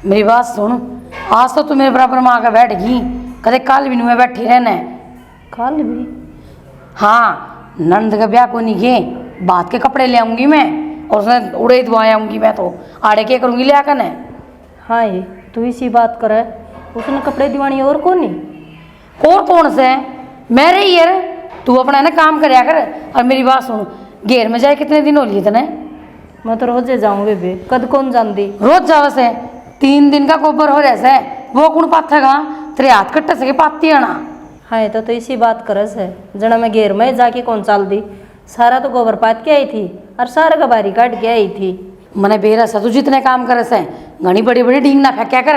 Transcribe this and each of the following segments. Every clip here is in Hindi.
मेरी बात सुन, आज तो तू मेरे बराबर में आकर बैठ गई, कदे कल भी नहीं बैठी रहना है। कल भी? हाँ, नंद का ब्याह को नहीं गए, बात के कपड़े ले आऊंगी मैं और उसने उड़े दवाए आऊंगी मैं, तो आड़े क्या करूंगी ले आकर ने। हाँ ये तू इसी बात करे, उसने कपड़े दिवानी और कौन नहीं? और कौन से मेरे ही यार, तू अपना ना काम करया कर। और मेरी बात सुन, घेर में जाए कितने दिन हो लिए तने? मैं तो रोजे जाऊँ बेबे, कद कौन जानती। रोज जावा से 3 दिन का गोबर हो रहा है, वो कौन पाथेगा? तेरे हाथ कट्टे से पाती आना। हाँ तो इसी बात करस है, जना मैं घेर में जाके कौन चाल दी, सारा तो गोबर पात के आई थी और सारा का बारी काट के आई थी। मने बेरस है, तू जितने काम करे से घनी बड़ी बड़ी ढींग ना फेंक क्या कर।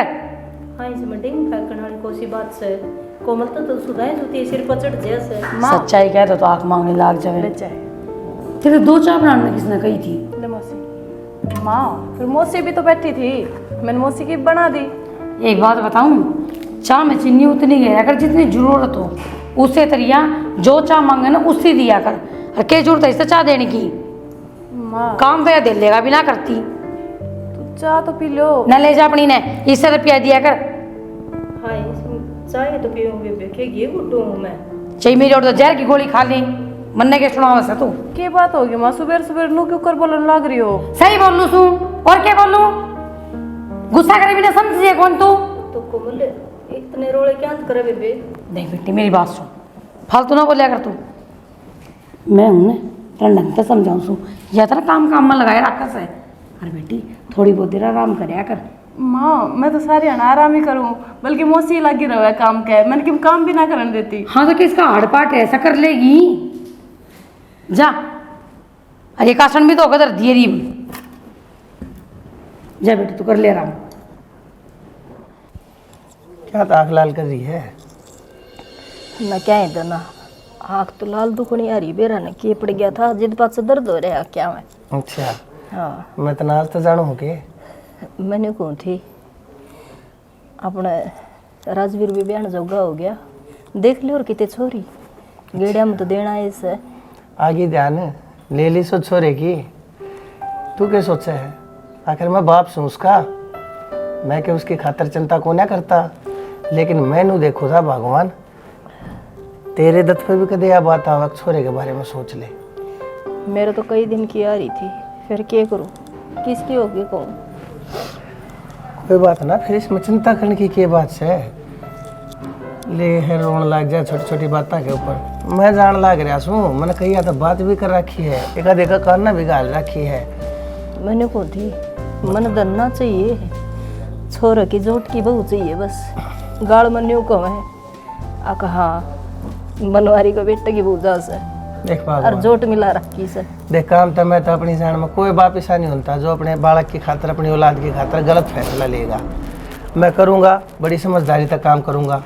हाँ इसमें डिंग फेंकने वाली कोसी बात से कोमल तो सुधाए जो तेरे सिर पर चढ़ जैसे सच्चाई कह तो आंख मांगने लाग जाए। तेरे 2 चाय बनाने किसने कही थी? मौसी माँ, फिर मौसी भी तो बैठी थी, मैंने मौसी की बना दी। एक बात बताऊं, चाय में चीनी उतनी गया कर जितनी जरूरत हो, उससे तरिया जो चाय मांगे ना उससे दिया कर। और क्या जरूरत है इससे चाय देने की? माँ काम तो या दे लेगा भी ना करती। तू चाय तो पी लो न ले जा अपनी ने, इससे रुपया दिया कर। हाँ चाय तो पीऊंगी बेखे घी गुड्डू हूँ मैं। चाहिए मेरी और तो जहर की गोली खा ली, मन्ने के सुना वैसे तू। क्या बात होगी माँ, सुबह सुबह नू क्यों कर बोलने लग रही हो? सही बोल लू सू और क्या बोलूं? गुस्सा करे भी ना समझिए कौन तू? तो कोमल इतने रोले क्या करे बेबे? नहीं बेटी मेरी बात सुन, फालतू ना बोलिया कर तू। मैं हूं ना तेरा ढंग से समझाऊं सू, या तेरा काम काम में लगाए रखा से। अरे बेटी थोड़ी बहुत देर आराम करया कर। माँ मैं तो सारी आराम ही करूँ, बल्कि मौसी लगी रहे काम के, मैंने क्यों काम भी ना करने देती। हाँ तो किसका हाड़ ऐसा कर लेगी? जा, अरे कासन भी तो होगा दर दिए रीम। जा बेटी तू कर ले आराम। क्या आँख लाल कर रही है? ना क्या है ना, आँख तो लाल दुखनी आ रही बेरा ने के पड़ गया था, जिद पास से दर्द हो रहा क्या मैं। अच्छा हाँ मैं तो नाज तो जानू के मैंने कौन थी अपने राजवीर भी बयान जोगा हो गया, देख ली और कितने छोरी गेड़िया में तो देना है इसे। आगे ध्यान ले ली सो छोरे की, तू क्या सोचा है? आखिर मैं बाप सूं उसका, मैं क्या उसकी खातर चिंता को ना करता, लेकिन मैनू देखो था भगवान तेरे दत्त पे भी कदे यह बात आवा छोरे के बारे में सोच ले। मेरे तो कई दिन की आ रही थी, फिर क्या करूं, किसकी होगी कौन? कोई बात ना, फिर इसमें चिंता करने की क्या बात है? ले है रोन लग जाए छोटी छोटी बातों के ऊपर। मैं जान लाग रहा हूँ, मैंने कही तो बात भी कर रखी है, एक देखा करना भी गाल रखी है। मैंने को थी मन धरना चाहिए, छोरा की जोट की बहू चाहिए बस, गाड़ मन्यू को है आका। हाँ बनवारी को बेटे की बहू से देख और जोट मिला रखी से। देख काम तो मैं तो अपनी जान में कोई बाप ऐसा नहीं होता जो अपने बालक की खातर अपनी औलाद की खातर गलत फैसला लेगा। मैं करूँगा, बड़ी समझदारी तक काम करूँगा,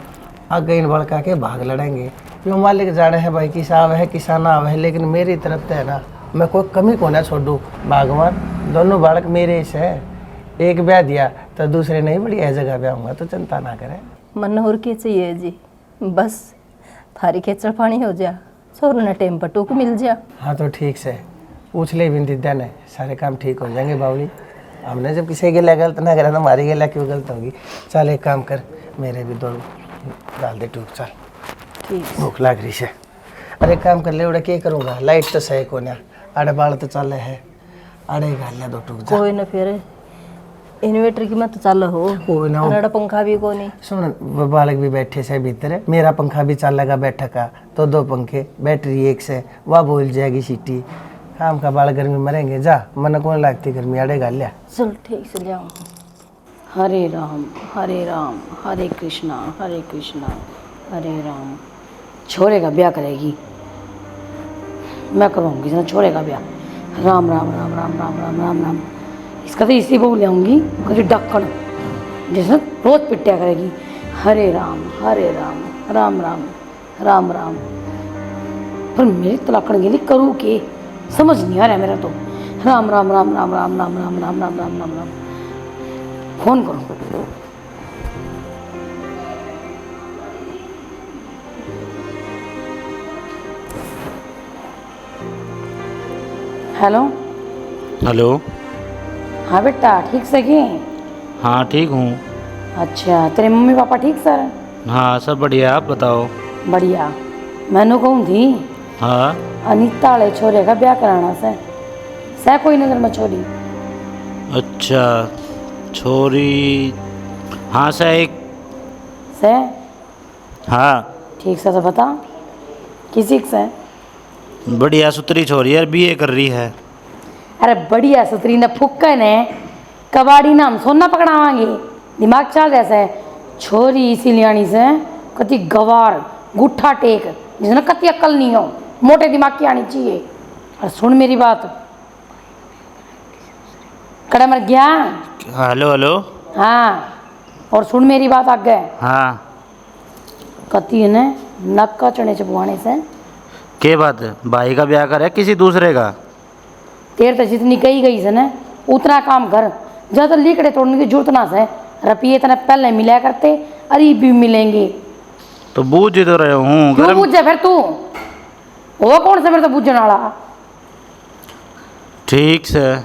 आगे इन बड़का के भाग लड़ेंगे। जो मालिक जाने हैं भाई किसान है किसान आवे है, लेकिन मेरी तरफ से है ना मैं कोई कमी को ना छोड़ू। भगवान दोनों बालक मेरे से है, एक ब्याह दिया तो दूसरे नहीं बड़ी है जगह ब्याह होगा, तो चिंता ना करे। मन और के चाहिए जी, बस थारी खेचड़ पानी हो जा, छोर ने टेम पर टूक मिल जा। हाँ तो ठीक से पूछ ले बिंदी देने, सारे काम ठीक हो जाएंगे बावली। हमने जब किसी के लिए गलत ना करा तो हमारी के लिए क्यों गलत होगी? चल एक काम कर, मेरे भी 2 डाल दे टूक, चल ठीक भूख लग रही है। अरे काम कर ले, उड़ा क्या करूँगा, लाइट तो सही को ना, आड़े बाल तो चल है, आड़े गाल ले 2 टूक जा। कोई ना, फिर इन्वर्टर की मत चाल हो, कोई ना नड़ा पंखा भी को नहीं। सुन वो बालक भी बैठे से भीतर, मेरा पंखा भी चल लगा बैठा का, तो 2 पंखे, बैटरी एक से, वह बोल जाएगी सीटी। काम का बाल गर्मी मरेंगे, जा मन कौन लगती गर्मी, आड़े गाल लिया। चल ठीक से जाऊँ। हरे राम हरे कृष्णा हरे राम। छोरे का ब्याह करेगी, मैं करूँगी ना छोरे का ब्याह। राम राम राम राम राम राम राम राम। इसका तो इसी बोल ले आऊँगी कभी डक्कन, जैसे रोज पिट्टिया करेगी। हरे राम राम राम राम राम। पर मेरी तलाकण के लिए करूँ के समझ नहीं आ रहा मेरा तो। राम राम राम राम राम राम राम राम राम राम राम राम। फोन करो। Hello hello. हाँ बेटा ठीक से कि? हाँ ठीक हूँ। अच्छा, तेरे मम्मी पापा ठीक सर? हाँ सब बढ़िया, आप बताओ। बढ़िया। मैनू कहूँ थी हाँ अनीता वाले छोरे का ब्याह कराना से सह कोई नजर में छोरी? अच्छा, छोरी हाँ सा एक। से हाँ ठीक से तो बता किसी से? बढ़िया सुतरी छोरी है, बीए कर रही है। अरे बढ़िया सुतरी ने फुक्का ने कबाड़ी नाम सोना पकड़ावांगे, दिमाग चल जैसा है। छोरी इसी लियानी से कति गवार गुट्ठा टेक जिसने कति अक्ल नहीं हो, मोटे दिमाग की आनी चाहिए। और सुन मेरी बात, कड़ा मर गया। Hello hello. हाँ, और सुन मेरी बात आगे। हाँ कति ने नक्का चने चबुआने से के बात है, भाई का ब्याह कर है किसी दूसरे का? तेर तो जितनी कही गई से ना उतना काम कर, ज़्यादा लीकड़े तोड़ने की जरूरत ना से। रुपये इतने पहले मिला करते, अरे भी मिलेंगे। तो बूझ ही तो रहे हूँ। क्यों बूझे फिर तू? वो कौन सा मेरे तो बूझने वाला? ठीक से।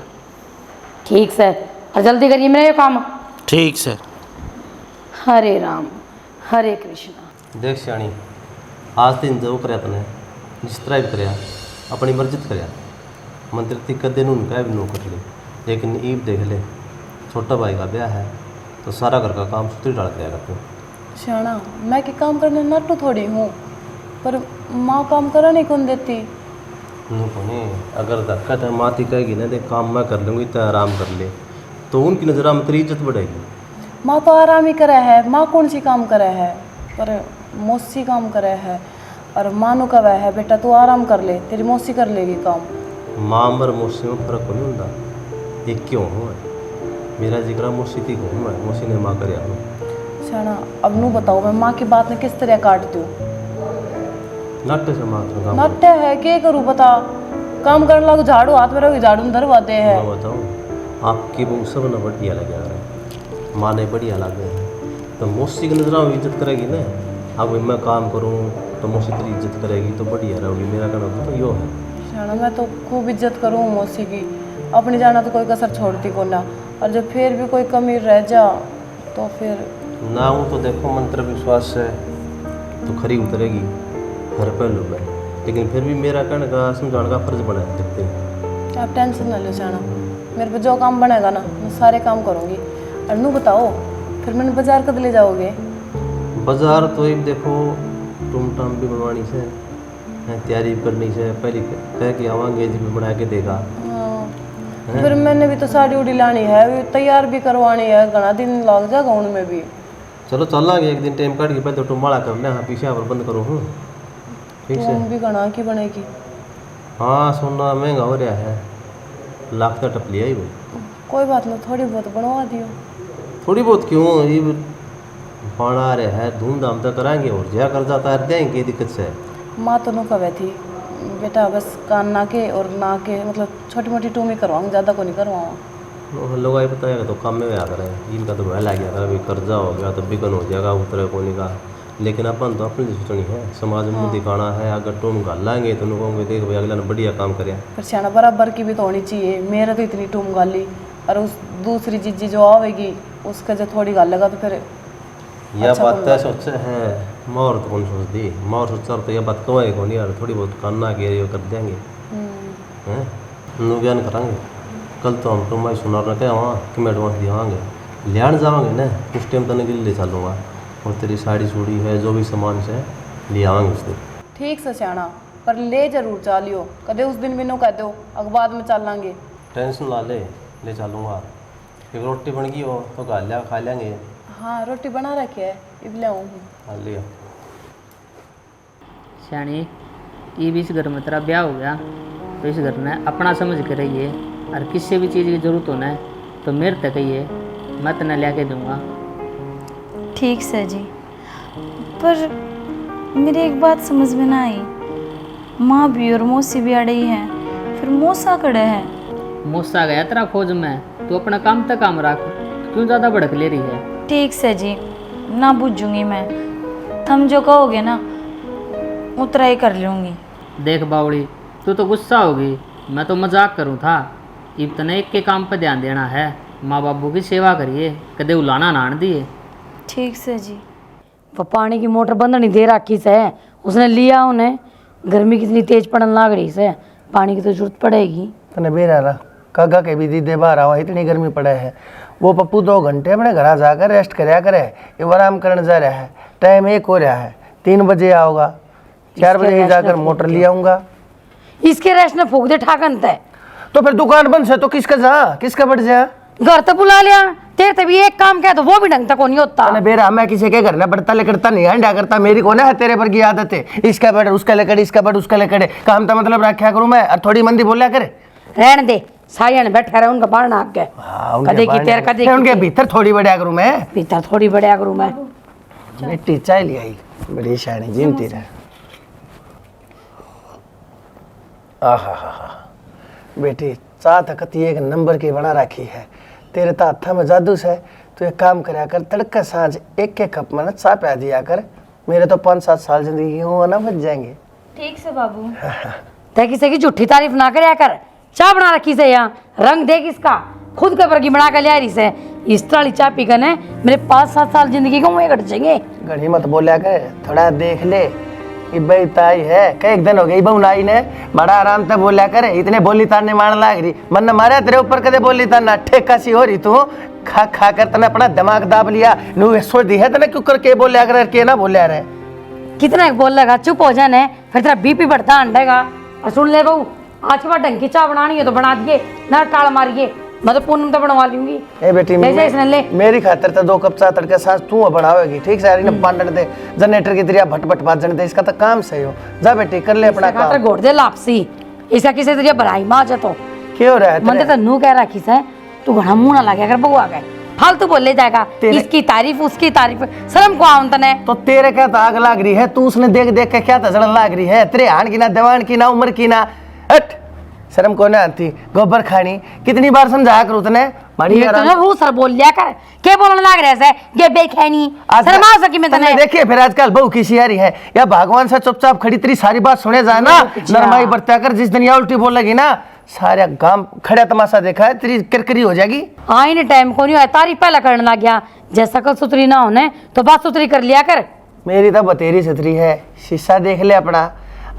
ठीक से, और जल्दी करिए मेरा ये काम। ठीक से। हरे राम हरे कृष्णा। देख श्याणी, आज दिन जो कर तने जिस तरह भी कर अपनी मर्जी कर मंदिर तक कदे नू कह भी नू कर ले, लेकिन ईब देख ले छोटा भाई का ब्याह है तो सारा घर का काम सुतरी डाल दिया करते। श्याणा, मैं कि काम करने नट्टू थोड़ी हूँ, पर माँ काम करा नहीं कौन देती। नू कोने अगर धक्का तो माती कहेगी ना देख काम मैं कर लूँगी तो आराम कर ले, तो उनकी नज़र में तेरी इज्जत बढ़ेगी। माँ तो आराम ही करे है, माँ कौन सी काम करे है, पर मौसी काम करे है। और माँ नु कहा है बेटा तू आराम कर ले, तेरी मौसी कर लेगी काम। माँ मर मौसी में फर्क को नहीं होता, ये क्यों हो मेरा जिक्र मौसी थी हूँ मैं, मौसी ने माँ कर श्याणा, अब नू बताओ मैं माँ की बात ने किस तरह काट दूँ? नाट्य से माँ तो काम नाट्य है, क्या करूँ बता? काम करने लगो, झाड़ू हाथ में रखो, झाड़ू धरवा दे है। मैं बताऊँ आपकी वो सब ना बढ़िया लगे आ रहा है, माँ ने बढ़िया लगे तो मौसी की नज़र में इज्जत करेगी ना। अब मैं काम करूँ तो मौसी तेरी इज्जत करेगी तो बढ़िया रहोगी, मेरा कहना तो यो है। श्याणा, मैं तो खूब इज्जत करूँ मौसी की, अपनी जाना तो कोई कसर छोड़ती को ना। और जब फिर भी कोई कमी रह जा तो फिर ना हूँ तो देखो मंत्र विश्वास से तो खरी उतरेगी हर पहलू में, लेकिन फिर भी मेरा कहने का समझाने का फर्ज बना सकते हैं। आप टेंशन ना लो श्याणा, मेरे पे जो काम बनेगा ना मैं सारे काम करूँगी। और नू बताओ फिर मैंने बाजार कब ले जाओगे? बाजार तो एक देखो टूम टाम भी बनवानी से तैयारी भी करनी से, पहले कह के आवांगे जी भी बना के देगा। हाँ, फिर मैंने भी तो साड़ी उड़ी लानी है, भी तैयार भी करवानी है, घना दिन लग जाएगा उनमें भी। चलो चलांगे एक दिन टाइम काट के, पहले तो टुम्बाड़ा कर ले, हाँ पीछे पर बंद करो हूँ ठीक से। तुम भी घना की बनेगी। हाँ सोना महंगा हो रहा है, लाख का टप लिया ही वो। कोई बात नहीं, थोड़ी बहुत बनवा दियो। थोड़ी बहुत क्यों, ये पाना रहे है धूमधाम तो कराएंगे, और ज्या कर जाता है देंगे दिक्कत से। माँ तो नु कहे थी बेटा बस कान ना के और ना के मतलब छोटी मोटी टूमी करवाऊँ, ज़्यादा को नहीं करवाऊँ। लोग आई बताएगा तो काम में याद रहे, इनका तो भय लग गया था, अभी कर्जा हो गया तो बिकन हो जाएगा उतरे कोने का। लेकिन अपन तो अपनी सोचनी है, समाज में दिखाना है। अगर टूम गालेंगे तो कहोगे देख भाई अगला ने बढ़िया काम करे। फिर श्याणा बराबर की भी तो होनी चाहिए, मेरे तो इतनी टूम गाली और उस दूसरी जीजी जो आवेगी उसका जो थोड़ी गाल लगा तो फिर यह अच्छा बात बन तो सोचे है मोर तो कौन सोच दी, मोर सोचा तो यह बात कमाए कौन यार, थोड़ी बहुत करना के कर देंगे हैं, नु बयान करांगे। कल तो हम तुम्हारी सुना रहे क्या वहाँ कि मैं एडवांस दिवाएंगे, लियान जावांगे ना उस टाइम तने के लिए ले चलूँगा, और तेरी साड़ी सूड़ी है जो भी सामान से ले आवांगे उस दिन। ठीक से श्याणा, पर ले जरूर चालियो, कदे उस दिन भी नो कह दो अग बाद में चलांगे। टेंशन ला ले चलूँगा। एक रोटी बन गई हो तो खा लिया, खा लेंगे। हाँ रोटी बना रखी है, इब ले आऊँ। खा लिया। श्याणी, ये भी इस घर में तेरा ब्याह हो गया तो इस घर ने अपना समझ के रहिए, और किसी भी चीज़ की जरूरत होना है तो मेरे तक कहिए, मैं तेने ला के दूँगा। ठीक से जी, पर मेरी एक बात समझ में ना आई, माँ भी और मौसी भी अड़े ही हैं, फिर मौसा कड़े हैं। मौसा गया तेरा फौज में, तू अपना काम तक काम रख, क्यों ज़्यादा भड़क ले रही है? ठीक से जी, ना बूझूंगी मैं, तुम जो कहोगे ना उतना ही कर लूँगी। देख बावड़ी, तू तो गुस्सा होगी, मैं तो मजाक करूँ था। इब तने एक के काम पे ध्यान देना है, माँ बाबू की सेवा करिए, कदे उलाना नान दिए। ठीक से जी। वो पानी की मोटर बंद नहीं दे रखी से, उसने लिया उन्हें। गर्मी कितनी तेज पड़न लाग रही से, पानी की तो जरूरत पड़ेगी। तने बेरा रहा काका के भी दीदे बाहर आवा, इतनी गर्मी पड़े है। वो पप्पू 2 घंटे अपने घर जाकर रेस्ट करया करे, ये आराम करने जा रहा है। टाइम 1 हो रहा है, 3 बजे आओगा, 4 बजे जाकर मोटर ले आऊंगा। इसके रेस्ट ने फूक दे ठाकन तय। तो फिर दुकान बंद से तो किसका जा, किसका बढ़ जा? घर तो बुला लिया, तेरे तभी एक काम किया तो वो भी ढंग तक नहीं होता। तने बेरा मैं किसी के घर ना बढ़ता ले करता नहीं हंडा करता, मेरी को ना है तेरे पर की आदत है। इसका बढ़ उसका लेकर, इसका बढ़ उसका लेकर, काम तो मतलब रखा करूं मैं, और थोड़ी मंदी बोलिया करे। रहने दे, साया ने बैठा रहे, उनका बाढ़ नाक गए। कदे की तेरे कदे की उनके भीतर थोड़ी बढ़िया करूं मैं, भीतर थोड़ी बढ़िया करूं मैं। बेटी चाय ले आई, बड़ी शानी जिनती रहे। आहा बेटी चाह तक एक नंबर की बना रखी है, तेरे तो हाथा में जादू से। तो एक काम कराया कर, तड़का सांझ 1 कप में चाय पिया दिया कर। मेरे तो 5-7 साल जिंदगी हो ना बच जाएंगे। ठीक से बाबू। तय किसी की झूठी तारीफ ना करया कर। चाय बना रखी से यहाँ, रंग देख इसका, खुद के पर की बना कर ले आ रही से। इस तरह चाय पी कर मेरे 5-7 साल जिंदगी को वहीं कट जाएंगे। घड़ी मत बोलिया कर, थोड़ा देख ले। ये ताई है, कई दिन हो गई बहु नाई ने, बड़ा आराम से बोलिया करे। इतने बोली तारने मारने लाग रही, मन मारे तेरे ऊपर कदे बोली तारना, ठेका सी हो रही तू। खा खा कर तने अपना दिमाग दाब लिया। नू सोच दी है तने क्यों कर के बोलिया कर, के ना बोलिया रे। कितना बोल लगा, चुप हो जाने, फिर तेरा बीपी बढ़ता अंडेगा। और सुन ले बहू, आज के बाद ढंग की चाय बनानी है तो बना दिए, ना टाल मारिए। मैं तो पूनम तो बनवा लूंगी। ए बेटी ले मेरी खातिर तो 2 कप चाय तड़के सांस तू बनावेगी, ठीक से? ने बांधने दे, जनरेटर की तरह भट भट बाजने दे, इसका तो काम सही हो। जा बेटी कर ले अपना काम। घोड़ दे लापसी, इसका किसी तरह भराई माँ जा तो क्यों हो रहा है? मन तो नू कह रखी से, तू घना मुंह ना लगे अगर बहू आ गए, फालतू बोले जाएगा। इसकी तारीफ उसकी तारीफ, शर्म को आउन तने। तो तेरे क्या आग लाग रही है? तू उसने देख देख के क्या तजड़न लाग रही है? तेरे हान की ना, दवान की ना, उम्र की ना, हट शर्म को ना आती। गोबर खानी कितनी बार समझाया करूं तने? ये तो ना वो सर बोल लिया कर, के बोलने लाग रहे से ये बेखैनी, शर्म आ सकी मैं तने। देखिए फिर आजकल बहू की सियारी है या भगवान से चुपचाप खड़ी तेरी सारी बात सुने जाए ना, नरमाई बरता कर। जिस दिन या उल्टी बोलेगी ना, सारा गांव खड़ा तमाशा देखा है, तेरी किरकिरी हो जाएगी। आईने टाइम को नहीं है, तारीफ पहला करने लग गया। जैसा कल सुथरी ना होने तो बात सुथरी कर लिया कर। मेरी तो बतेरी सुथरी है, शीशा देख ले अपना।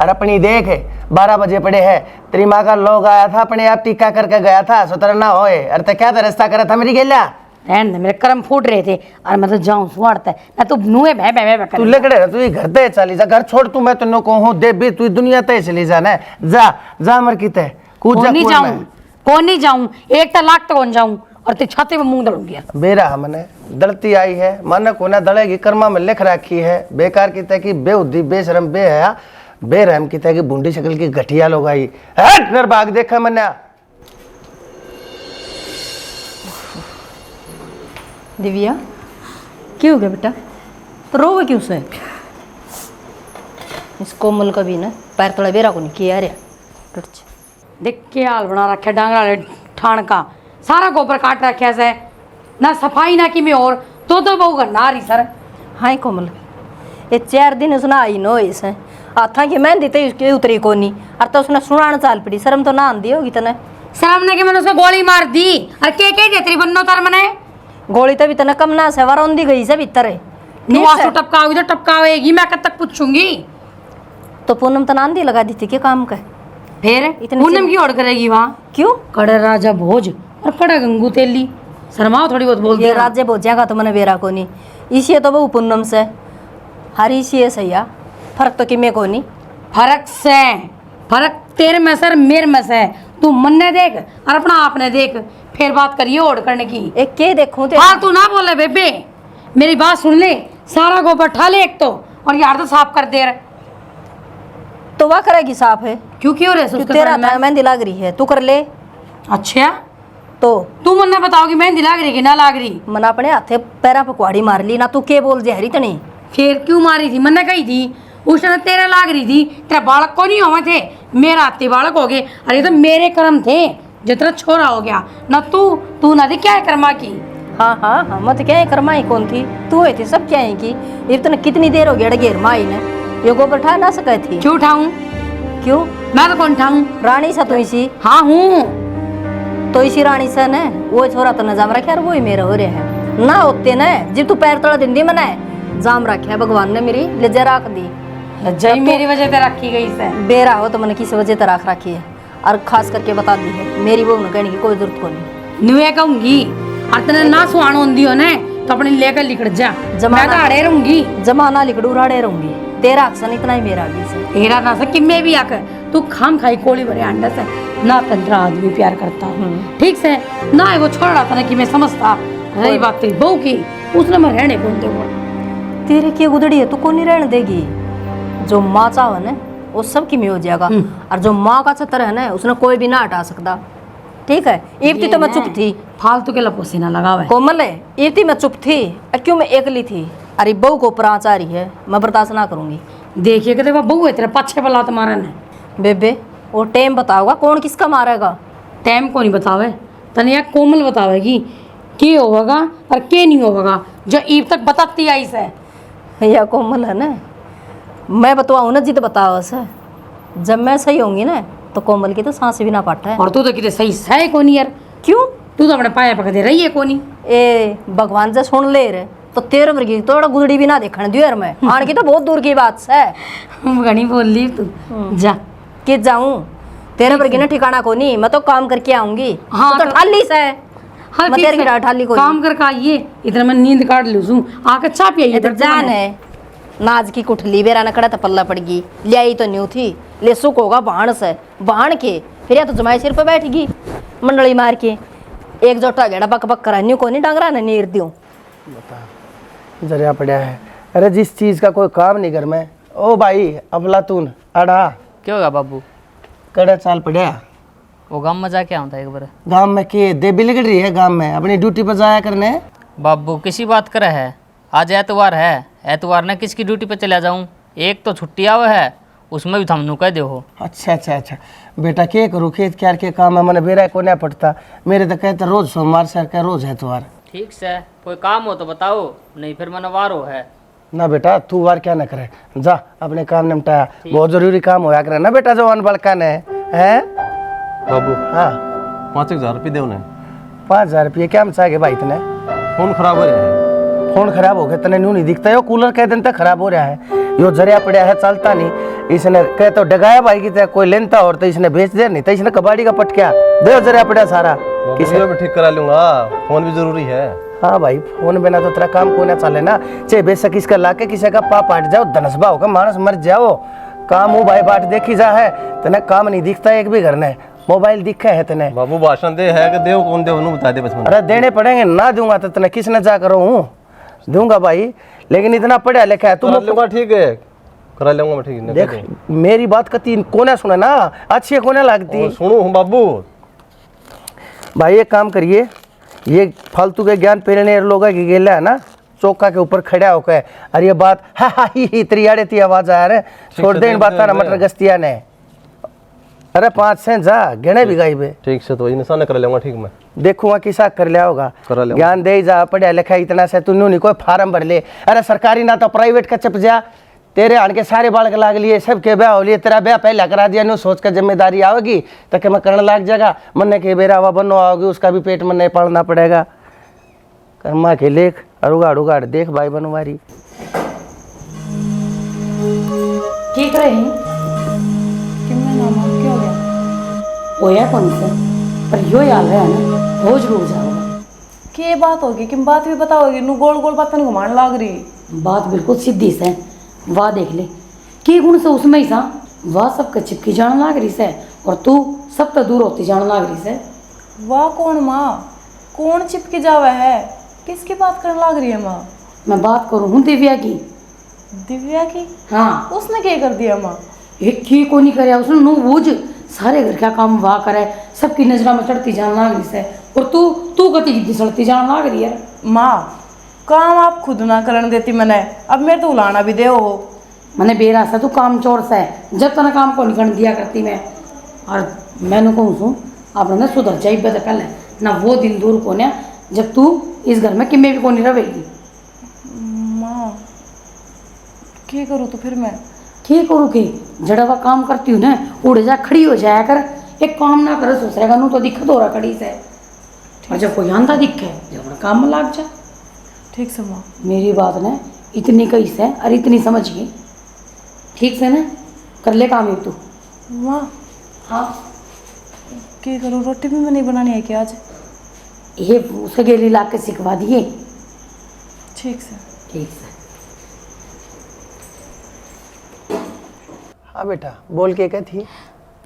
और अपनी देख, 12 बजे पड़े है, तेरी माँ का लोग आया था, अपने आप टीका करके गया था, सुतर ना होए। अरे तो क्या रास्ता करा था मेरी गेला? रहने दे, मेरे कर्म फूट रहे थे और मैं तो जाऊं सुवाड़ता है ना। तू नुए भै भै भै तू लेकड़े रह, तू घर दे चली जा, घर छोड़ तू। मैं तेनों को हूं दे भी, तू दुनिया तय चली जाना है। जा मर की तय कूद जा। नहीं जाऊं, कौन नहीं जाऊं, एक तो लाख तो कौन जाऊं, और ते छाते में मुंह दड़ूंगी। बेरा हमने दलती आई है, माना को ना दलेगी, कर्मा में लिख रखी है। बेकार की तय की बेउद्दी, बेशरम, बेहया, बेरहम की तय की बूंदी शक्ल की घटिया लोग आई। हट नर भाग देखा मैंने। दिव्या क्यों हो गया बेटा, तो रोवे क्यों से? इस कोमल का भी ना पैर तोड़ा बेरा को नहीं किया रे। देख के हाल बना रखे डांगरा वाले ठाण का, सारा गोबर काट रखे से, ना सफाई ना की में। और तो बहु गन्ना रही सर। हाँ कोमल, ये 4 दिन उसने आई नो इसे हाथा की मेहंदी तो उसकी उतरी को नहीं, और तो उसने सुनाना चाल पड़ी। शर्म तो ना आंदी होगी तने? शर्म ने कि मैंने उसको गोली मार दी। और के देती बन्नो तार मने गोली तो भी तने कम ना से वरौंदी गई से भीतर है। नुआसु टपकाओगी तो टपकावेगी, मैं कब तक पूछूंगी? तो पूनम तो नांदी लगा दी थी क्या काम का? फिर पूनम की ओढ़ करेगी वहाँ? क्यों? कड़े राजा भोज और कड़ा गंगू तेली, शर्माओ थोड़ी बहुत बोल ये राज्य भोजिया का तो मैंने बेरा को नहीं, इसी तो वो पूनम से हर इसी है सही। फर्क तो किमे को नहीं, फर्क से फर्क तेरे में सर मेरे में से। तू मन ने देख और अपना आपने देख, फिर बात करिए ओढ़ करने की। एक के देखूं ते? हाँ तू ना बोले बेबे, मेरी बात सुन ले। सारा गोबर ठा ले एक तो, और यार तो साफ कर दे। तो वह करेगी साफ है? क्यों क्यों रे? तेरा मेहंदी लाग रही है, तू कर ले। अच्छा तो तू मन ने बताओ कि मेहंदी लाग रही कि ना लाग रही? मन अपने हाथे पैरा पे कुआड़ी मार ली ना, तू के बोल जहरी तनी? फिर क्यों मारी थी? मन ने कही थी उस समय तेरा लाग रही थी, तेरा बालक को नहीं हुए थे, मेरा आते बालक हो गए। अरे तो मेरे कर्म थे, जितना छोरा हो गया ना। तू ना थी क्या है कर्मा की? हाँ हाँ हाँ, मत क्या है कर्माई कौन थी? तू है थी सब क्या है की? ये तो कितनी देर हो गया घेर माई ने, ये गोबर ठा ना सके थी। क्यों उठाऊं? क्यों? मैं तो कौन उठाऊं? रानी सा तू इसी। हाँ हूँ। तो इसी रानी से ने वो छोरा तो न जाम रखा वो ही मेरा हो रहा है ना होते न जब तू पैर तोड़ा दिन दी मना जाम रखा है भगवान ने मेरी लज्जा रख दी। लज्जा ही मेरी वजह से रखी गई से। बेरा हो तो मैंने किसी वजह से रख रखी है और खास करके बता दी है मेरी बहू ने कहने की कोई जरूरत को नहीं। नुए कहूंगी और तने ना सुहान होंदी हो ने तो अपने लेकर लिखड़ जा। मैं तो अड़े रहूंगी। जमाना लिखड़ू राड़े रहूंगी तेरा अक्सर इतना ही मेरा भी से तेरा ना से किम्मे भी आकर तू खाम खाई कोली भरे अंडा से ना तंत्रा आदमी प्यार करता ठीक से ना है वो छोड़ रहा था ना कि मैं समझता। रही बात तेरी बहू की उसने मैं रहने कौन दे तेरे की गुदड़ी है तू कौन नहीं रहने देगी। जो माँ चाहो ना वो सब की में हो जाएगा और जो माँ का छतर है ना उसने कोई भी ना हटा सकता। ठीक है इफ्ती तो मैं चुप थी फालतू के लपोसे ना लगावे कोमल है इफ्ती मैं चुप थी क्यों मैं अकेली थी। अरे बहू को ऊपर आँच आ रही है मैं बर्दाश्त ना करूंगी। देखिए कि देखो बहू है तेरे पछे बला तुम्हारा ने बेबे वो टाइम बताओगा कौन किसका मारेगा। टाइम को नहीं बतावे तनिया कोमल बतावेगी के होगा और के नहीं होगा जो ईब तक बताती आई से। या कोमल है ना मैं बतवाऊँ ना जित बताओ से जब मैं सही होंगी ना तो कोमल की तो सांस भी ना पाटा है। और तू तो कितने सही सह को नहीं यार क्यों तू तो अपने पाया पकड़े रही है को नहीं। ए भगवान से सुन ले रे तो तेरे वर्गी थोड़ा गुदड़ी भी ना देखने दियो यार मैं आने की तो बहुत दूर की बात है। घनी बोल ली तू जा कि जाऊं तेरे वर्गी ना ठिकाना को नहीं मैं तो काम करके आऊंगी। हाँ, तो ठाली से हाँ मैं तेरे की ठाली को काम करके आइए इतना मैं नींद काट लूँ आके चा पिए इधर जान है नाज की कुठली बेरा न खड़ा तो पल्ला पड़गी लियाई तो न्यू थी ले सुख होगा बाण से बाण के फिर या तो जमाई सिर पे बैठगी मंडली मार के एक जोटा गेड़ा बक बक करा न्यू को नहीं डांगरा ने नीर दियो जरिया पड़ा है। अरे जिस चीज का कोई काम नहीं घर में ओ भाई अफलातून अड़ा क्या होगा बाबू कड़ा चाल पड़ा वो गाँव में जाके आऊँ था एक बार। गांव में के दे बिगड़ रही है गांव में अपनी ड्यूटी पर जाया करने। बाबू किसी बात करे है आज एतवार है एतवार ने किसकी ड्यूटी पे चला जाऊँ एक तो छुट्टी आवे है उसमें भी थम कह दे हो। अच्छा अच्छा अच्छा बेटा के करूँ खेत क्यार के काम है मैंने बेरा को नहीं पड़ता मेरे तो कहते रोज सोमवार से क्या रोज है एतवार। ठीक से कोई काम हो तो बताओ नहीं फिर मन वारो है ना बेटा तू वार क्या न करे जा अपने काम निपटाया बहुत जरूरी काम होया करे ना बेटा जवान बड़का ने है। बाबू हाँ 5,000 रुपये दे उन्हें। 5,000 रुपये क्या में चाहे भाई इतने फोन खराब हो रहा है। फोन खराब हो गया तने न्यू नहीं दिखता यो कूलर कह दिन तक खराब हो रहा है यो जरिया पड़ा है चलता नहीं इसने कह तो डगाया भाई की कोई लेनता और तो इसने बेच दे नहीं तो इसने कबाड़ी का पटकिया दे जरिया पड़ा सारा किसी भी ठीक करा लूंगा फोन भी जरूरी है। हाँ भाई फोन बिना तो तेरा काम को ना चले ना चाहे बेशक इसका लाके किसी का पाप पाट जाओ धनसबा होगा मानस मर जाओ काम हो भाई बाट देखी जा है तने काम नहीं दिखता एक भी घर ने मोबाइल दिखे है तने। बाबू भाषण दे है कि देव कौन दे उन्होंने बता दे बस। अरे देने पड़ेंगे ना दूंगा तो तने किसने जा करो हूँ दूंगा भाई लेकिन इतना पढ़ा लिखा है तुम लूंगा ठीक है करा लूंगा मैं ठीक है। देख मेरी बात कती कोने सुने ना अच्छी कोने लगती सुनो हूँ बाबू भाई एक काम करिए ये फालतू के ज्ञान पेरने लोग की गेला है ना चौका के ऊपर खड़ा होकर अरे ये बात हा ही त्रियाड़े थी आवाज आ रहे छोड़ दे इन बात ना मटर गस्तिया ने अरे 5 से जा गिने भी गाई बे ठीक से तो निशान कर लूंगा ठीक मैं देखूंगा किसा कर लिया होगा करा लूंगा। ज्ञान दे जा पढ़ा लिखा इतना से तू नहीं कोई फार्म भर ले अरे सरकारी ना तो प्राइवेट का चप जा तेरे आन के सारे बालक लाग लिए सबके ब्याह हो लिए तेरा ब्याह पहले करा दिया नु सोच कर जिम्मेदारी आओगी तक मैं करने लाग जाएगा मन के बेरा हवा बनो आओगी उसका भी पेट मन पालना पड़ेगा कर्मा के लेख और उगाड़ उगाड़ देख भाई बनवारी ठीक रही होया कौन से पर यो याद है ना रोज रोज आओगा के बात होगी कि बात भी बताओगी नु गोल गोल बात घुमाने लाग रही बात बिल्कुल सीधी से वाह देख ले की गुण से उसमें ही सा वाह सबके चिपकी जाने लाग रही से और तू सब तो दूर होती जाने लाग रही से। वाह कौन माँ कौन चिपके जावा है किसकी बात करने लाग रही है माँ। मैं बात करूँ हूँ दिव्या की। दिव्या की? हाँ उसने क्या कर दिया माँ? एक की को नहीं करे उसने नो बूझ सारे घर का काम वाह करे सबकी नजरों में चढ़ती जाने लाग रही से और तू गति जिद्दी सड़ती जाने लाग रही है। माँ काम आप खुद ना करने देती मैंने अब मेरे तो उलाना भी दे हो मैंने बेरा सा तू काम चोर सा है जब तना काम को निकल दिया करती मैं और मैंने कहूँ सू आपने ना सुधर जाए पहले ना वो दिन दूर को ना जब तू इस घर में किमें भी को नहीं रहेगी। माँ क्या करूँ तो फिर मैं क्या करूँ कि जड़ा हुआ काम करती हूँ ना उड़ जा खड़ी हो जाया कर एक काम ना करे दूसरे का नू तो दिक्कत हो रहा कड़ी से। और जब कोई आंधा दिखे जब अपना काम में लाग जा। ठीक से माँ। मेरी बात ने इतनी कही से और इतनी समझ गई, ठीक से ना कर ले काम एक तू। माँ हाँ क्या करूँ, रोटी भी मैं नहीं बनानी है क्या आज? ये उसके गेली ला के सिखवा दिए। ठीक से। ठीक से। हाँ बेटा बोल के क्या थी?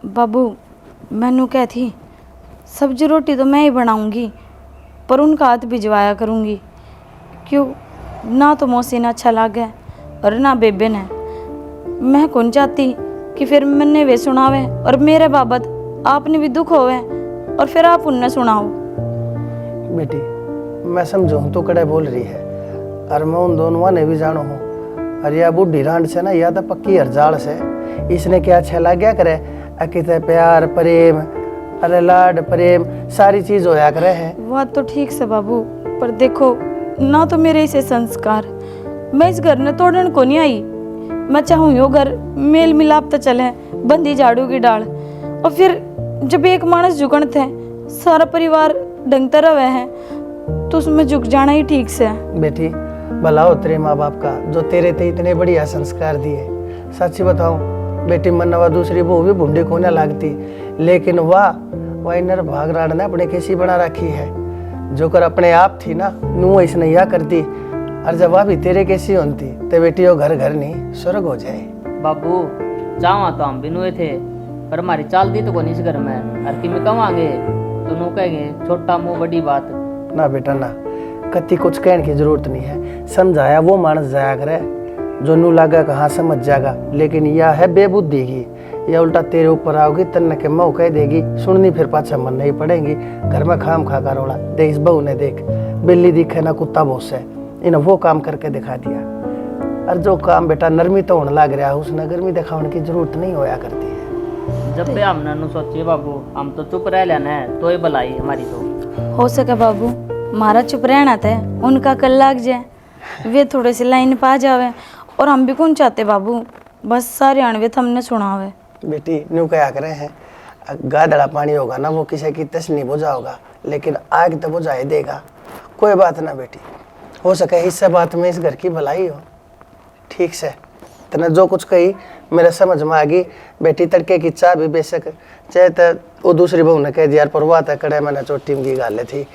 बाबू मैनू क्या थी, सब्जी रोटी तो मैं ही बनाऊंगी पर उनका हाथ भिजवाया करूंगी। क्यों ना तो मौसी ने अच्छा लागे और ना बेबे ने। मैं कौन चाहती कि फिर मैंने वे सुनावे और मेरे बाबत आपने भी दुख होवे और फिर आप उनने सुनाओ। बेटी मैं समझू तू कड़े बोल रही है और मैं उन दोनों ने भी जानो हूँ। और यह बुढ़ी रांड से ना या तो पक्की हरजाल से इसने क्या छला क्या करे अकिते प्यार प्रेम अरे लाड प्रेम सारी चीज होया करे है। बात तो ठीक से बाबू, पर देखो ना तो मेरे ऐसे संस्कार, मैं इस घर ने तोड़न को नहीं आई। मैं चाहूँ यो घर मेल मिलाप तो चले, बंदी झाड़ू की डाल। और फिर जब एक मानस झुकन थे सारा परिवार ढंगता रहे हैं तो उसमें झुक जाना ही ठीक से। बेटी भला हो तेरे माँ बाप का जो तेरे ते इतने बढ़िया संस्कार दिए। सच्ची बताऊं बेटी मनवा दूसरी बहू भी भूडी को न लागती, लेकिन वाह इनर भागराड़ ने अपने कैसी बना रखी है। जो कर अपने आप थी ना नू इसने या करती और जब वह भी तेरे कैसी होती तो बेटी वो घर घर नहीं स्वर्ग हो जाए। बाबू चावा तो हम भी नुए थे पर हमारी चाल दी तो कोनी इस घर में। हर की में कमांगे तो नु कहेंगे छोटा मुंह बड़ी बात। ना बेटा ना कति कुछ कहने की जरूरत नहीं है। समझाया वो मानस जाया करे जो नू लगा कहाँ समझ जाएगा। लेकिन यह है बेबुद्धि की, यह उल्टा तेरे ऊपर आओगी तन्ने के मुँह कह देगी, सुननी फिर पाछा मन नहीं पड़ेगी। घर में खाम खा कर रोड़ा देख इस बहू ने देख बिल्ली दिखे ना कुत्ता बोस है, इन्हें वो काम करके दिखा दिया। और जो काम बेटा नरमी तो होने लग रहा है उसने गर्मी दिखाने की जरूरत नहीं होया करती है। जब पे हमने नु सोचिए बाबू हम तो चुप रह लेना है तो ही भलाई हमारी। तो हो सके बाबू हमारा चुप रहना था, उनका कल लाग जाए, वे थोड़े से लाइन पा जावे और हम भी कौन चाहते बाबू बस सारे अणवे हमने सुनावे। बेटी न्यू क्या करे हैं गादड़ा पानी होगा ना वो किसी की तस नहीं बुझाओगा, लेकिन आग तो बुझा ही देगा। कोई बात ना बेटी, हो सके इससे बात में इस घर की भलाई हो। ठीक से तने जो कुछ कही मेरे समझ में आ गई। बेटी तड़के की चाह भी बेशक चाहे तो वो दूसरी बहू ने कह दिया पर वाह तक कड़े मैंने चोटी की गाले थी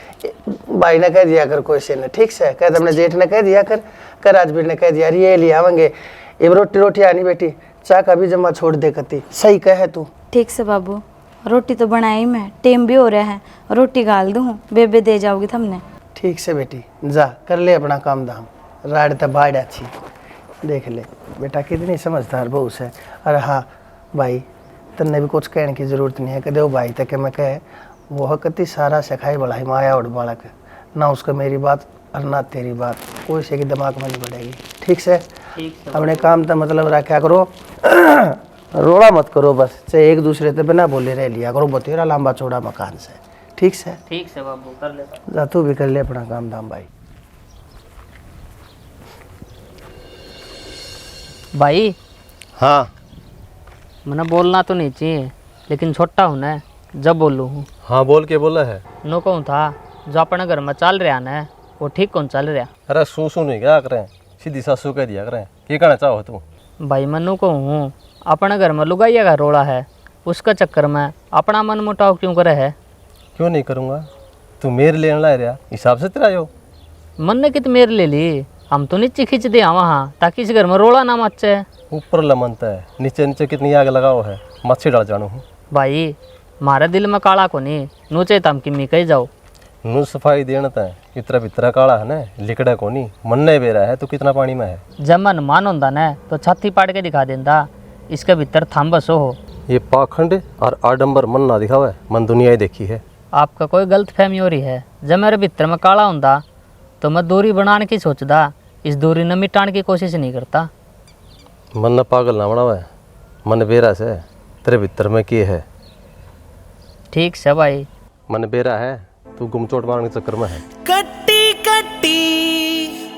भाई ने कह दिया कर कोई से ने। ठीक से कह तुमने जेठ ने कह दिया कर राजवीर ने कह दिया ये ले आवेंगे अब रोटी रोटी आनी बेटी चाह का भी जमा छोड़ दे कती। सही कहे तू। ठीक से बाबू रोटी तो बनाई मैं, टेम भी हो रहा है, रोटी गाल दूँ बेबे दे जाओगी तुमने। ठीक से बेटी जा कर ले अपना काम धाम, राड तो बाढ़ अच्छी देख ले बेटा कितनी समझदार बहू से। अरे हाँ भाई तन्ने भी कुछ कहने की जरूरत नहीं है कि दो भाई तक मैं कहे वो कति सारा सिखाई बढ़ाई माया और बालक ना उसका मेरी बात और ना तेरी बात कोई से की दिमाग में नहीं बढ़ेगी। ठीक से अपने काम तो मतलब रखा करो रोड़ा मत करो बस, चाहे एक दूसरे से बिना बोले रह लिया करो बतेरा लंबा चौड़ा मकान से। ठीक से बाबू कर ले। जा तू भी कर ले अपना काम धाम भाई। भाई हाँ मैंने बोलना तो नहीं चाहिए लेकिन छोटा हूँ ना जब बोलूँ हूँ। हाँ बोल के बोला है। नो कहूँ था जो अपने घर में चल रहा ना वो ठीक कौन चल रहा। अरे सू नहीं क्या करें सीधी सासू कह दिया करें क्या कहना चाहो तू। भाई मनु कहूँ अपने घर में लुगाइया का रोड़ा है उसका चक्कर में अपना मन मुटाव क्यों करे है। क्यों नहीं करूँगा तू मेरे लेने ला रहा हिसाब से तेरा जो मन ने कित मेरे ले ली हम तो नीचे खींच दिया वहाँ ताकि इस घर में रोड़ा ना मचे। ऊपर लमनता है नीचे नीचे कितनी आग लगाओ है मच्छी डाल जानू हूँ। भाई मारे दिल में काला को नहीं नूचे तम की मी कही जाओ नू सफाई देना था इतना भितरा काला है ना लिकड़ा को नहीं मन नहीं बेरा है तो कितना पानी में है। जब मन मान होता ना तो छाती पाट के दिखा देता इसके भीतर थाम्बस हो। ये पाखंड और आडंबर मन ना दिखावा मन दुनिया ही देखी है। आपका कोई गलत फहमी हो रही है। जब मेरे भीतर में काला होता तो मैं दूरी बनाने की सोचता, इस दूरी न मिटाने की कोशिश नहीं करता। मन न पागल ना बनावा है मन बेरा से तेरे भीतर में क्या है। ठीक से भाई मन बेरा है तू गुमचोट मारने के चक्कर में है। कट्टी कट्टी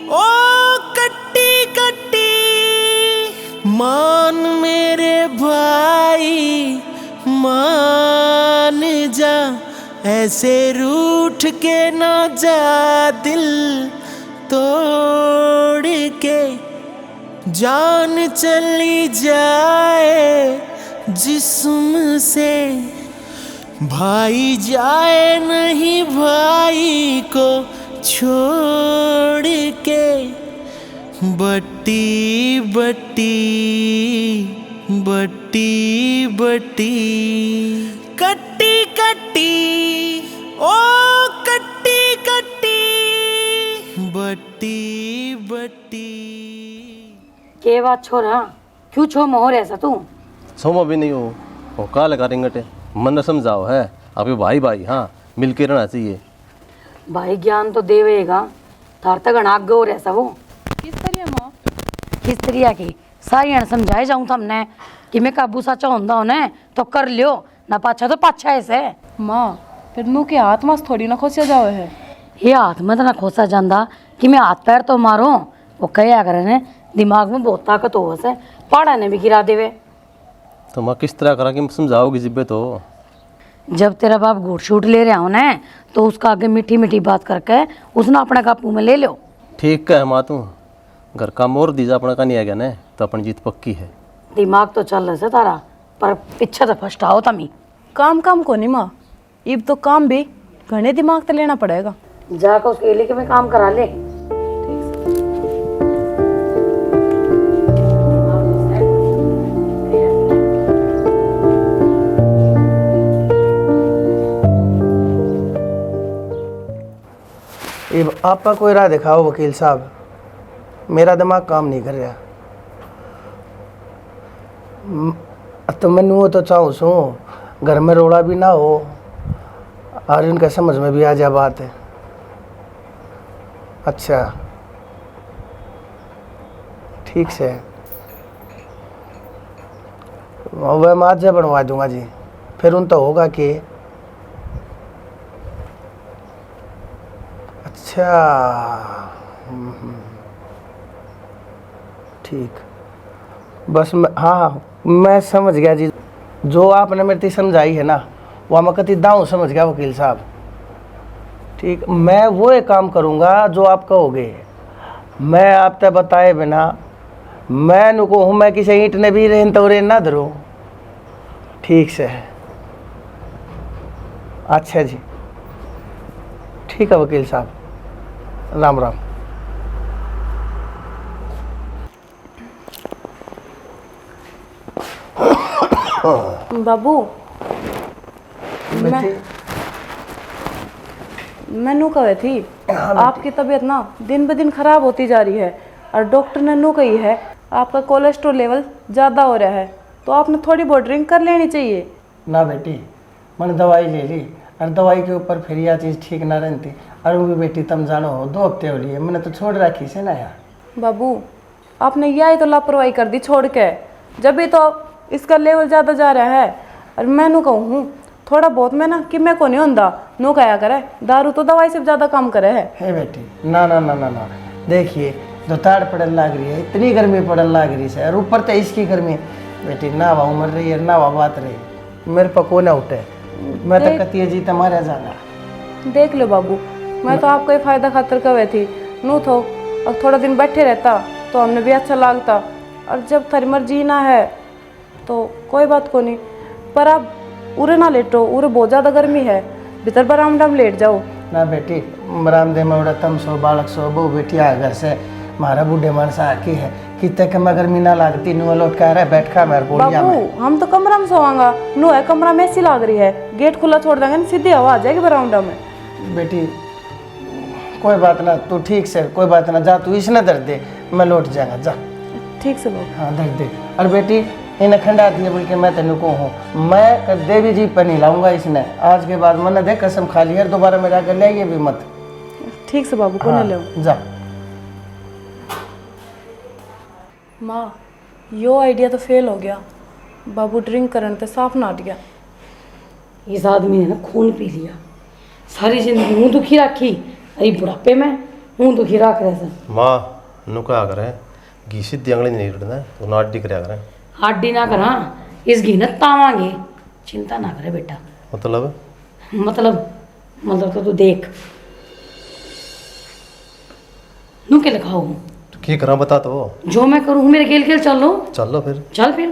ओ कट्टी कट्टी मान मेरे भाई मान। ऐसे रूठ के ना जा दिल तोड़ के, जान चली जाए जिस्म से, भाई जाए नहीं भाई को छोड़ के। बट्टी बट्टी बट्टी बट्टी कट्टी कट्टी ओ कट्टी कट्टी बट्टी बट्टी। के बात छोरा, क्यों छो मोहर ऐसा तू? सोमा भी नहीं हो वो काल करेंगे मन न समझाओ है आपके भाई भाई। हाँ मिल के रहना चाहिए। भाई ज्ञान तो देवेगा, थार तक आगे हो ऐसा वो किस तरह माँ? किस तरह की सारी अण समझाए जाऊं हमने कि मैं काबू साचा होंदा होने तो कर लियो ना, पाछा तो पाछा ऐसे। माँ फिर मुँह के हाथ मास थोड़ी ना खोसा जाओ है। ये हाथ में तो ना खोसा जाता कि मैं हाथ पैर तो मारूं, वो कहे करे दिमाग में बहुत ताकत हो से पहाड़ा ने भी गिरा देवे। तो माँ किस तरह करा कि समझाओगी जिब्बे तो? जब तेरा बाप घूट शूट ले रहा हो ना तो उसका आगे मीठी मीठी बात करके उसने अपने काबू में ले लो। ठीक है माँ, तू घर काम और दीजा अपना का नहीं आ गया ना तो अपन जीत पक्की है। दिमाग तो चल रहा है तारा, पर पीछे तो फर्स्ट आओ तमी। काम काम को नहीं माँ, इब तो काम भी घने दिमाग तो लेना पड़ेगा। जाकर उसके लिए मैं काम करा ले। ये आपका कोई राह दिखाओ वकील साहब, मेरा दिमाग काम नहीं कर रहा। तो मैनू वो तो चाहूँ सू घर में रोड़ा भी ना हो और इनका समझ में भी आ जाए बात है। अच्छा ठीक से वह मैं आज बनवा दूंगा जी, फिर उन तो होगा कि अच्छा ठीक। बस मैं हाँ मैं समझ गया जी, जो आपने मेरे समझाई है ना वो मैं कति दाऊँ समझ गया वकील साहब। ठीक, मैं वो एक काम करूँगा जो आप कहोगे। मैं आप तक बताए बिना मैं नुको हूँ, मैं किसी ईंट ने भी रेन तो रेन ना धरूँ। ठीक से अच्छा जी, ठीक है वकील साहब, राम राम। बाबू मैं नू कहे थी आपकी तबीयत ना दिन ब दिन खराब होती जा रही है और डॉक्टर ने नू कही है आपका कोलेस्ट्रॉल लेवल ज़्यादा हो रहा है, तो आपने थोड़ी बहुत ड्रिंक कर लेनी चाहिए। ना बेटी, मैंने दवाई ले ली और दवाई के ऊपर फिर यह चीज़ ठीक ना रहती। और वो भी बेटी तुम जानो हो 2 हफ्ते हो लिए मैंने तो छोड़ रखी से ना यार। बाबू आपने यही तो लापरवाही कर दी छोड़ के, जब भी तो इसका लेवल ज़्यादा जा रहा है। और मैं नू कहूँ थोड़ा बहुत मैं ना कि मैं को नहीं होंदा नू कहा करे, दारू तो दवाई से ज़्यादा काम करे है। हे बेटी ना ना ना ना ना, देखिए दोताड़ पड़न लग रही है, इतनी गर्मी पड़न लग रही है और ऊपर तो इसकी गर्मी। बेटी ना वह उम्र रही है ना वह बात रही, मेरे पको ना उठे, मैं तो कती जी तुम्हारे जाना। देख लो बाबू, मैं तो आपको फ़ायदा खातर कहे थी नू थो, और थोड़ा दिन बैठे रहता तो हमने भी अच्छा लगता। और जब थारी मर्जी ना है तो कोई बात को नहीं, पर आप उरे ना लेटो, उरे बहुत ज़्यादा गर्मी है, भीतर बरामदा में लेट जाओ। ना बेटी बरामदे में उड़ा तम सो बालक सो बहू बेटी आ घर से मारा बूढ़े मानसा आकी है कि तक मैं गर्मी ना लागती नू लौट कर रहा बैठ खा मेरे बोलिया में। बाबू हम तो कमरा में सोवांगा, नू है कमरा में ऐसी लाग रही है, गेट खुला छोड़ देंगे ना सीधी हवा आ जाएगी बरामदा में। बेटी कोई बात ना, तू ठीक से कोई बात ना, जा तू इसने दर्द दे मैं लौट जाएगा, जा। ठीक से बाबू। हाँ दर्द दे। और बेटी इन्हें खंडा दिए बोल के मैं तेन को हूँ, मैं देवी जी पर नहीं लाऊंगा इसने, आज के बाद मैंने देख कसम खा ली है, दोबारा मेरा आगे ले भी मत। ठीक से बाबू को हाँ, ले जा। माँ यो आइडिया तो फेल हो गया, बाबू ड्रिंक करने ते साफ ना हट गया। इस आदमी ने ना खून पी लिया, सारी जिंदगी मुँह दुखी रखी, अरे बुढ़ापे में मुँह दुखी रख रहे थे। माँ नु क्या करे घी सीधी अंगली नहीं उड़ना तो नाटी कराया करें। हाडी ना करा, इस घी न तावांगे, चिंता ना करे बेटा। मतलब मतलब तो तू देख नू के लिखाओ तो की करा बता तो। जो मैं करूँ मेरे खेल खेल चल लो। चल लो फिर। चल फिर।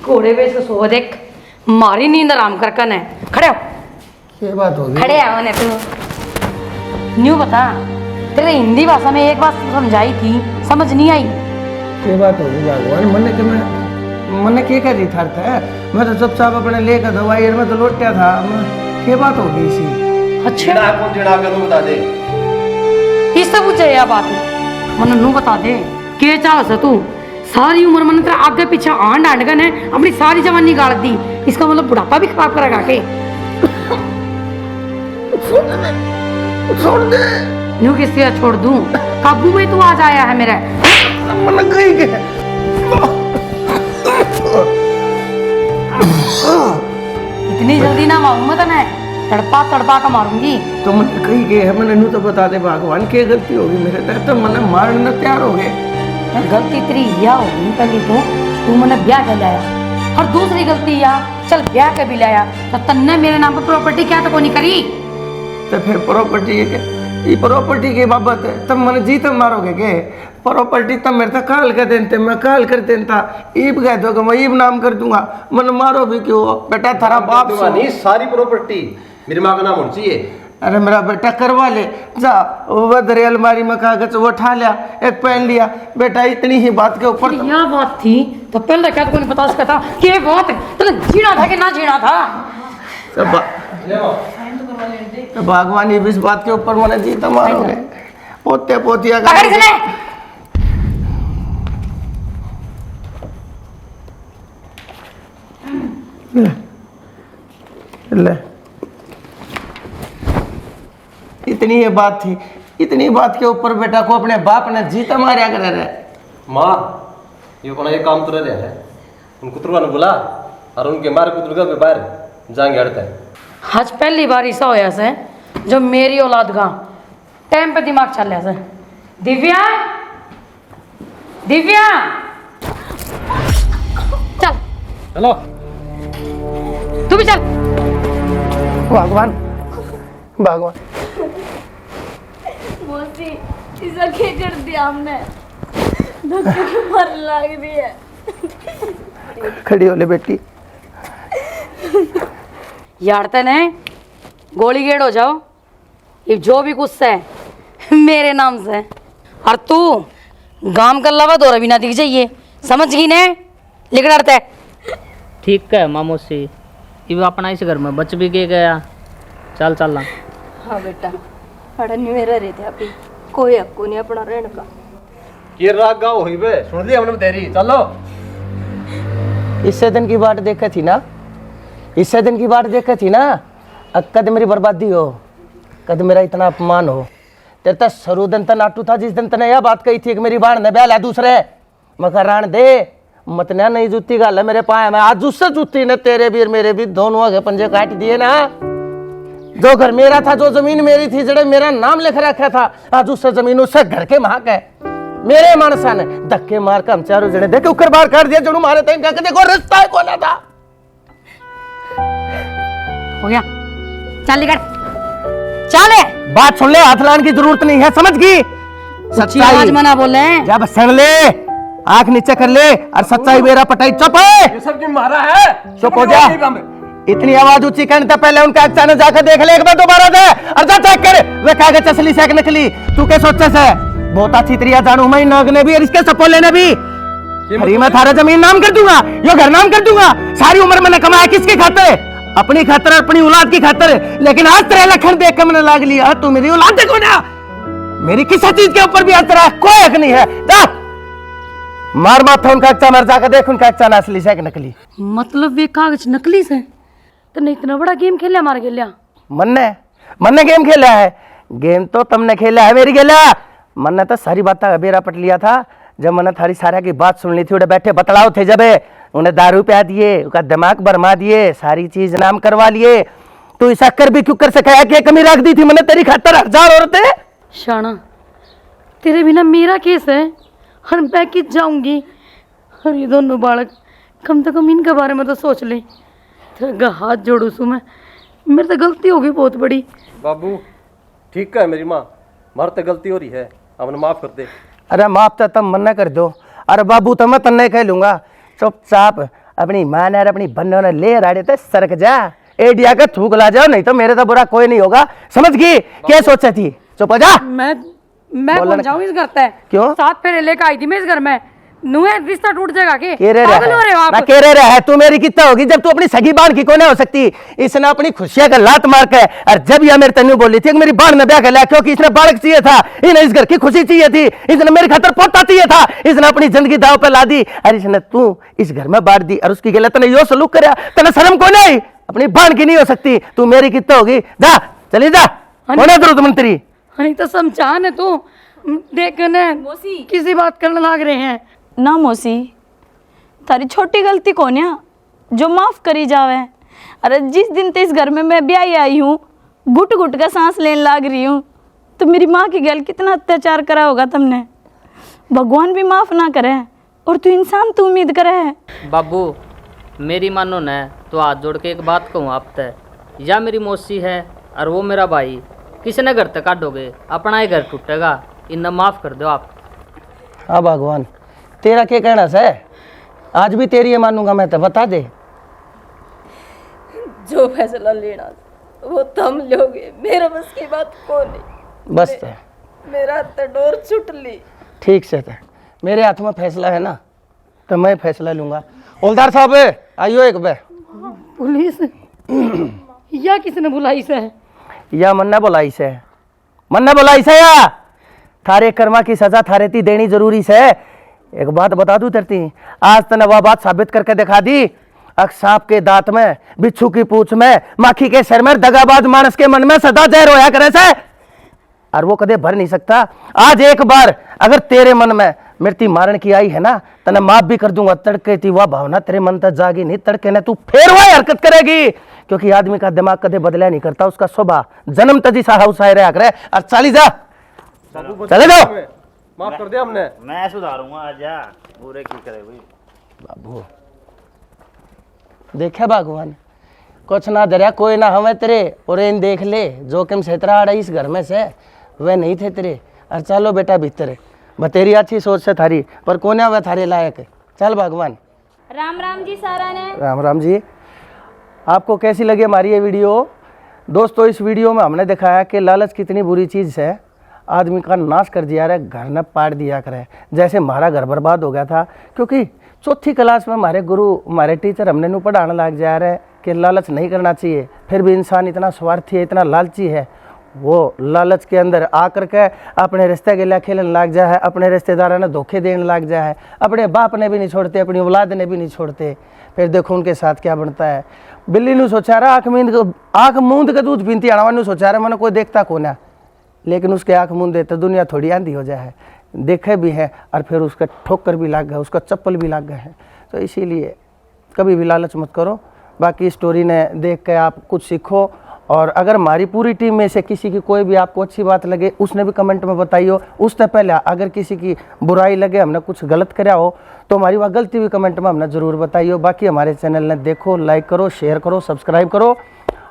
घोड़े पे से सो देख मारी नींद आराम कर कन है। खड़े हो। ये बात होगी। खड़े आओ ने तू न्यू बता तेरे हिंदी भाषा में एक बात समझाई थी समझ नहीं आई। ये बात होगी भगवान मन के कर रही था मैं तो चुपचाप अपने लेकर दवाई में तो लौटा था क्या बात होगी इसी। अच्छा कौन जिड़ा के तू बता दे। इससे पूछे यह बात मन नू बता दे के चाह तू सारी उम्र मन तेरा आगे पीछे आंड आंड गन है अपनी सारी जवानी गाड़ दी इसका मतलब बुढ़ापा भी खराब करेगा के। छोड़ दे न्यू किससे छोड़ दूं काबू में तू आज आया है मेरे। मन कहीं के इतनी जल्दी ना मारूंगा तो मैं तड़पा तड़पा का मारूंगी। तो मन कहीं के है मैंने नू तो बता दे भगवान की गलती होगी मेरे तो मन मारने तैयार हो गए। गलती तेरी यह होगी पहली तो तू मैंने ब्याह कर लाया और दूसरी गलती यह चल ब्याह के भी लाया तो तन्ने मेरे नाम पर प्रॉपर्टी क्या तो कोई करी। तो फिर प्रॉपर्टी ये प्रॉपर्टी की बाबत है तब मैंने जीत मारोगे के प्रॉपर्टी तब मेरे तक काल कर देते मैं काल कर देता ईब कह दो मैं ईब नाम कर दूंगा मन मारो भी क्यों बेटा थारा बाप नहीं सारी प्रॉपर्टी मेरी माँ का नाम होना चाहिए। अरे मेरा बेटा करवा ले जा वो दरे अलमारी में कागज वो उठा लिया एक पहन लिया बेटा इतनी ही बात के ऊपर। यह बात थी तो पहले क्या तो नहीं बता सकता था कि ये बात तो जीना था कि ना जीना था। तो भगवान ही इस बात के ऊपर मैंने जीत मारोगे पोते पोतिया का ले इतनी ये बात थी इतनी बात के ऊपर बेटा को अपने बाप ने जीता मारिया कर रहे। माँ ये कोना ये काम तो रह है उन कुतरवा ने बुला और उनके मार कुतरगा में बाहर जाएंगे हड़ता है। आज पहली बार ऐसा होया से जो मेरी औलाद का टाइम पे दिमाग चल रहा से। दिव्या दिव्या चल चलो तू भी चल। भगवान भगवान मौसी इसे क्या कर दिया हमने धक्के के मार लग रही है। खड़ी हो ले बेटी यार तने गोली गेड़ हो जाओ ये जो भी कुछ है मेरे नाम से और तू गांव का अलावा दौरा भी ना दिख जाइए समझ गई ने लिख डरते। ठीक है मामू से ये अपना इस घर में बच भी के गया। चल चल हाँ बेटा अड़ा नहीं मेरा रहते अभी कोई हक नहीं अपना रहने का। ये राग गाँव हुई बे सुन लिया हमने तेरी चलो। इससे दिन की बात देखी थी ना इससे दिन की बात देखी थी ना कद मेरी बर्बादी हो कद मेरा इतना अपमान हो तेरे तक सरू दिन तन आटू था जिस दिन तने यह बात कही थी कि मेरी बाण ने ब्याह ला दूसरे मकान दे मत ना नहीं जूती गाल है मेरे पाए में आज उससे जूती ने तेरे भी और मेरे भी दोनों आगे पंजे काट दिए ना। जो घर मेरा था जो जमीन मेरी थी जड़े मेरा नाम लिख रखा था आज उससे जमीन उससे घर के महाक है मेरे मानसा ने धक्के मार कर हम चारों जने देखे उकर बाहर कर दिया जड़ू मारे थे देखो रिश्ता है कौन था। हो गया चल निकल चल बात सुन ले हाथ लाने की जरूरत नहीं है समझ गई। सच्ची आवाज में ना बोले जब सुन ले आंख नीचे कर ले और सच्चाई मेरा पटाई चुप है ये सब क्यों मारा है चुप हो जा। इतनी आवाज ऊंची करने से पहले उनका अचानक जाकर देख ले एक बार दोबारा दे और जा चेक कर वे कागज असली से नकली तू क्या सोचे से बहुत अच्छी तरीका जानू मैं नाग ने भी और इसके सपोले ने भी हरी मैं थारा जमीन नाम कर दूंगा यो घर नाम कर दूंगा सारी उम्र मैंने कमाया किसकी खातिर अपनी खातिर अपनी औलाद की खातिर लेकिन आज तेरे लखन देख के मैंने लाग लिया तू मेरी औलाद देखो ना मेरी किसी चीज के ऊपर भी आज तेरा कोई हक नहीं है। जा मार माथा उनका अच्छा मर जाकर देख उनका अच्छा असली से नकली। मतलब वे कागज नकली से तो नहीं इतना बड़ा गेम खेलिया मार खेलिया मन्ने गेम खेला है गेम तो तुमने खेला है मेरी खेला मन्ने तो सारी बात का बेरा पट लिया था जब मैंने थारी सारा की बात सुन ली थी उन्हें बैठे बतलाओ थे जब उन्हें दारू पिया दिए उसका दिमाग भरमा दिए सारी चीज नाम करवा लिए तो ऐसा कर भी क्यों कर सका क्या कमी रख दी थी मैंने तेरी खातर 1000 औरतें। शाना तेरे बिना मेरा केस है और मैं किस जाऊंगी। और ये दोनों बालक, कम से कम इनके बारे में तो सोच ले। तेरा हाथ जोड़ू सू मैं, मेरे तो गलती होगी बहुत बड़ी। बाबू ठीक है मेरी माँ, मार तो गलती हो रही है, हमने माफ कर दे। अरे माफ तो तुम मना कर दो। अरे बाबू तो मैं तन्ने कह लूंगा, चुपचाप अपनी माँ ने और अपनी बहनों ने ले राड़े तो सरक जा, एडिया का थूक ला जाओ, नहीं तो मेरे तो बुरा कोई नहीं होगा। समझ गई क्या सोचा थी? चुप हो जा। मैं कौन जाऊं इस घर पे? क्यों? 7 फेरे लेकर आई थी मैं इस घर में, नुए रिश्ता टूट जाएगा के? केरे पागल हो रहे हो रहा आप? है, केरे रहा है। तू मेरी कितना होगी जब तू अपनी सगी बाण की कोने हो सकती। इसने अपनी खुशियां का लात मार के, और जब यह मेरे तन्नू बोली थी कि मेरी बाण में ब्याह कर लिया, क्योंकि इसने बालक चाहिए था, इन्हें इस घर की खुशी चाहिए थी, इसने मेरी खातर पोता चाहिए था, इसने अपनी जिंदगी दाव पे ला दी, और इसने तू इस घर में बांट दी, और उसकी गलत ने यो सलूक कराया। तने शर्म को नहीं? अपनी बाण की नहीं हो सकती। तू मेरी कितना होगी? जा चली जा, होने जरूरत मंत्री। नहीं तो समझान है तू, देख ने किसी बात करने लग रहे हैं। ना मौसी, थारी छोटी गलती कौन है जो माफ करी जावे। अरे जिस दिन ते इस घर में मैं ब्याही आई हूँ, घुट घुट का सांस लेने लग रही हूँ, तो मेरी माँ की गल कितना अत्याचार करा होगा तुमने। भगवान भी माफ ना करे, और तू इंसान तू उम्मीद करे है। बाबू मेरी मानो न तो हाथ जोड़ के एक बात कहूँ आप तय, या मेरी मौसी है और वो मेरा भाई, किसी ने घर तक काटोगे, अपना ही घर टूटेगा, इन्हें माफ कर दो आप। हाँ भगवान, तेरा क्या कहना है? आज भी तेरी ये मानूंगा मैं, तो बता दे। जो फैसला लेना वो तुम लोगे, मेरे बस की बात को नहीं। बस तो मेरा तो डोर छुट ली। ठीक से तो मेरे हाथ में फैसला है ना, तो मैं फैसला लूंगा। हवलदार साहब आइयो एक बे। पुलिस या किसने बुलाई से? या मन्ना बुलाई से, मन्ना बुलाई से, या थारे कर्मा की सजा थारे ती देनी जरूरी से। एक बात बता दूं तेरती, आज तने वह बात साबित करके दिखा दी। अक सांप के दांत में, बिच्छू की पूंछ में, माखी के सिर में, दगाबाज मानस के मन में सदा जहर होया करे से, और वो कदे भर नहीं सकता। आज एक बार अगर तेरे मन में मृत्यु मारण की आई है ना, तने माफ भी कर दूंगा। तड़के थी वह भावना तेरे मन तक जागी नहीं, तड़के ने तू फिर वह हरकत करेगी, क्योंकि आदमी का दिमाग कदे बदला नहीं करता, उसका स्वभाव जन्म तजी सा हाउसाई रहा करे। और चाली जा, चले जाओ। माफ कर दिया हमने। मैं सुधारूंगा, आजा बुरे की करे भाई। बाबू देखे भगवान, कुछ ना दरिया कोई ना हमें तेरे, और इन देख ले जोखिम से तेरा आड़ा इस घर में से वे नहीं थे तेरे। और चलो बेटा भीतर, बतेरी अच्छी सोच से थारी, पर कौन है वह थारे लायक। चल भगवान। राम राम जी सारा ने। राम राम जी। आपको कैसी लगी हमारी ये वीडियो? दोस्तों इस वीडियो में हमने दिखाया कि लालच कितनी बुरी चीज़ है, आदमी का नाश कर दिया रहा है, घर न पाट दिया करे। जैसे हमारा घर बर्बाद हो गया था, क्योंकि चौथी क्लास में हमारे गुरु, हमारे टीचर हमने नू पढ़ाने लग जा रहे हैं कि लालच नहीं करना चाहिए। फिर भी इंसान इतना स्वार्थी है, इतना लालची है, वो लालच के अंदर आकर के अपने रिश्ते के लिए खेलने लग जा है, अपने रिश्तेदारों ने धोखे देने लग जा है, अपने बाप ने भी नहीं छोड़ते, अपनी औलाद ने भी नहीं छोड़ते। फिर देखो उनके साथ क्या बनता है। बिल्ली नू सोचा रहा आँख मूंद के दूध पीती आना, नू सोचा रहा मैंने कोई देखता कौन है, लेकिन उसके आँख मूंदे तो दुनिया थोड़ी आंधी हो जाए। देखे भी है और फिर उसका ठोकर भी लग गया, उसका चप्पल भी लग गए हैं। तो इसीलिए कभी भी लालच मत करो। बाकी स्टोरी ने देख के आप कुछ सीखो, और अगर हमारी पूरी टीम में से किसी की कोई भी आपको अच्छी बात लगे, उसने भी कमेंट में बताइयो। उससे पहले अगर किसी की बुराई लगे, हमने कुछ गलत कराया हो, तो हमारी वह गलती भी कमेंट में हमने ज़रूर बताइयो। बाकी हमारे चैनल ने देखो, लाइक करो, शेयर करो, सब्सक्राइब करो,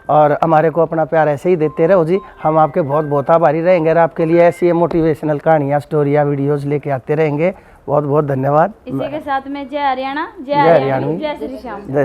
और हमारे को अपना प्यार ऐसे ही देते रहो जी। हम आपके बहुत बहुत आभारी रहेंगे, और आपके लिए ऐसी मोटिवेशनल कहानियाँ, स्टोरियाँ, वीडियोज़ लेके आते रहेंगे। बहुत बहुत धन्यवाद। इसी के साथ में जय हरियाणा, जय हरियाणवी, जय श्री श्याम। जय